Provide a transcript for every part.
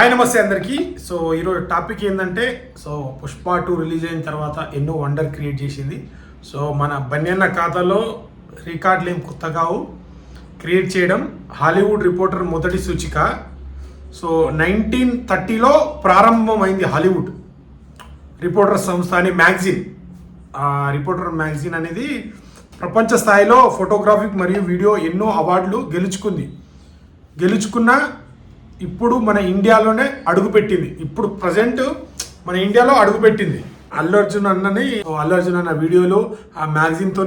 Hi నమస్తే అందరికీ. So ఈరోజు టాపిక్ ఏంటంటే పుష్ప 2 రిలీజ్ అయిన తర్వాత ఎన్నో వండర్ క్రియేట్ చేసింది. సో మన బన్యన్న ఖాతాలో రికార్డులు ఏం కొత్త కావు. క్రియేట్ చేయడం హాలీవుడ్ రిపోర్టర్ మొదటి సూచిక. సో 1930లో ప్రారంభమైంది హాలీవుడ్ రిపోర్టర్ సంస్థ అనే మ్యాగజైన్. రిపోర్టర్ మ్యాగజైన్ అనేది ప్రపంచ స్థాయిలో ఫోటోగ్రాఫిక్ మరియు వీడియో ఎన్నో అవార్డులు గెలుచుకున్న ఇప్పుడు మన ఇండియాలోనే అడుగుపెట్టింది. ఇప్పుడు ప్రజెంట్ మన ఇండియాలో అడుగుపెట్టింది. అల్లు అర్జున్ అన్న వీడియోలు ఆ మ్యాగజైన్తో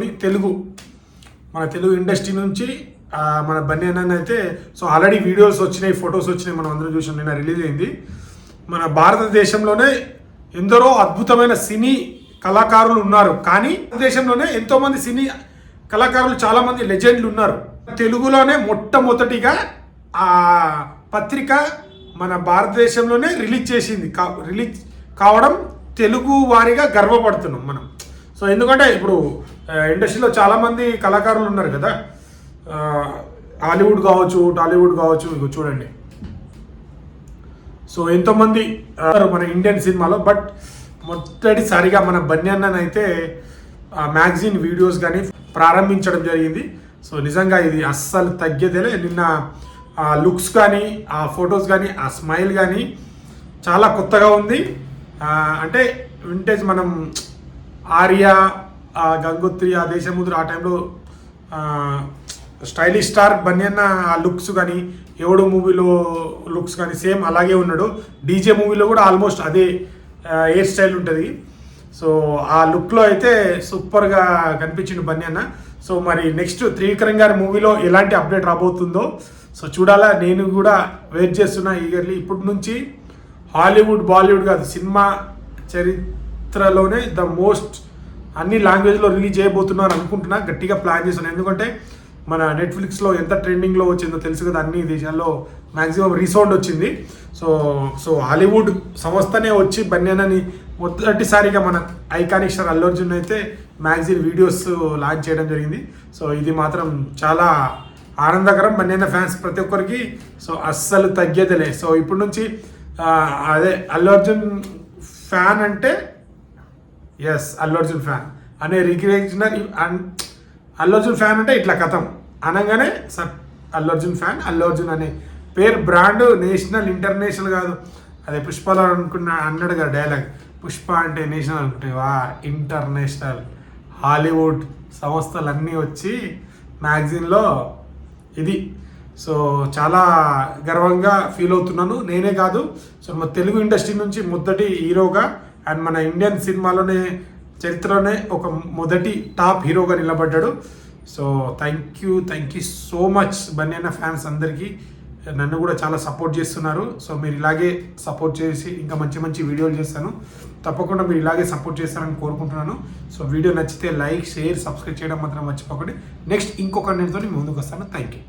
మన తెలుగు ఇండస్ట్రీ నుంచి మన బన్నీ అన్న అయితే ఆల్రెడీ వీడియోస్ వచ్చినాయి, ఫొటోస్ వచ్చినాయి, మనం అందరం చూసాం. నిన్న రిలీజ్ అయింది. మన భారతదేశంలోనే ఎందరో అద్భుతమైన సినీ కళాకారులు ఉన్నారు, కానీ దేశంలోనే ఎంతోమంది సినీ కళాకారులు చాలామంది లెజెండ్లు ఉన్నారు. తెలుగులోనే మొట్టమొదటిగా ఆ పత్రిక మన భారతదేశంలోనే రిలీజ్ కావడం తెలుగు వారిగా గర్వపడుతున్నాం మనం. సో ఎందుకంటే ఇప్పుడు ఇండస్ట్రీలో చాలామంది కళాకారులు ఉన్నారు కదా, హాలీవుడ్ కావచ్చు, టాలీవుడ్ కావచ్చు. ఇక చూడండి, సో ఎంతోమంది మన ఇండియన్ సినిమాలో, బట్ మొదటిసారిగా మన బన్నీ అన్ననైతే మ్యాగజైన్ వీడియోస్ కానీ ప్రారంభించడం జరిగింది. సో నిజంగా ఇది అస్సలు తగ్గేదేలే. నిన్న ఆ లుక్స్ కానీ, ఆ ఫొటోస్ కానీ, ఆ స్మైల్ కానీ చాలా కొత్తగా ఉంది. అంటే వింటేజ్ మనం ఆర్య, గంగోత్రి, ఆ దేశముద్ర, ఆ టైంలో స్టైలిష్ స్టార్ బన్నీ అన్న ఆ లుక్స్ కానీ, ఎవడు మూవీలో లుక్స్ కానీ సేమ్ అలాగే ఉన్నాడు. డీజే మూవీలో కూడా ఆల్మోస్ట్ అదే హెయిర్ స్టైల్ ఉంటుంది. సో ఆ లుక్లో అయితే సూపర్గా కనిపించిండు బన్నీ అన్న. సో మరి నెక్స్ట్ త్రివిక్రమ్ గారి మూవీలో ఎలాంటి అప్డేట్ రాబోతుందో సో చూడాలా. నేను కూడా వెయిట్ చేస్తున్నా ఈగర్లీ. ఇప్పటి నుంచి హాలీవుడ్, బాలీవుడ్ కాదు, సినిమా చరిత్రలోనే ద మోస్ట్ అన్ని లాంగ్వేజ్లో రిలీజ్ చేయబోతున్నారు అనుకుంటున్నా. గట్టిగా ప్లాన్ చేస్తున్నాను. ఎందుకంటే మన నెట్ఫ్లిక్స్లో ఎంత ట్రెండింగ్లో వచ్చిందో తెలుసు కదా, అన్ని దేశాల్లో మ్యాక్సిమం రీసౌండ్ వచ్చింది. సో హాలీవుడ్ సంస్థనే వచ్చి బన్నీ అన్నని మొదటిసారిగా మన ఐకానిక్ స్టార్ అల్లు అర్జున్ అయితే మ్యాగజైన్ వీడియోస్ లాంచ్ చేయడం జరిగింది. సో ఇది మాత్రం చాలా ఆనందకరం బన్నీ అన్న ఫ్యాన్స్ ప్రతి ఒక్కరికి. సో అస్సలు తగ్గేదిలే. సో ఇప్పటి నుంచి అదే అల్లు అర్జున్ ఫ్యాన్ అంటే ఎస్ అల్లు అర్జున్ ఫ్యాన్ అనే రికగ్నిషన్. అల్లు అర్జున్ ఫ్యాన్ అంటే ఇట్లా కథం అనగానే సార్ అల్లు అర్జున్ ఫ్యాన్, అల్లు అర్జున్ అనే పేరు బ్రాండ్ నేషనల్ ఇంటర్నేషనల్ కాదు. అదే పుష్పలో అన్నాడు కదా డైలాగ్, పుష్ప అంటే నేషనల్ అనుకుంటేవా, ఇంటర్నేషనల్. హాలీవుడ్ సంస్థలన్నీ వచ్చి మ్యాగజైన్లో ఇది. సో చాలా గర్వంగా ఫీల్ అవుతున్నాను. నేనే కాదు, సో మన తెలుగు ఇండస్ట్రీ నుంచి మొదటి హీరోగా అండ్ మన ఇండియన్ సినిమాలోనే చరిత్రలోనే ఒక మొదటి టాప్ హీరోగా నిలబడ్డాడు. So thank you so much Bunny అన్న ఫ్యాన్స్ అందరికీ. నన్ను కూడా చాలా సపోర్ట్ చేస్తున్నారు. సో మీరు ఇలాగే సపోర్ట్ చేసి ఇంకా మంచి మంచి వీడియోలు చేస్తాను. తప్పకుండా మీరు ఇలాగే సపోర్ట్ చేస్తారని కోరుకుంటున్నాను. సో వీడియో నచ్చితే లైక్, షేర్, సబ్స్క్రైబ్ చేయడం మాత్రం మర్చిపోకండి. నెక్స్ట్ ఇంకొక కంటెంట్తో ముందుకు వస్తాను. Thank you.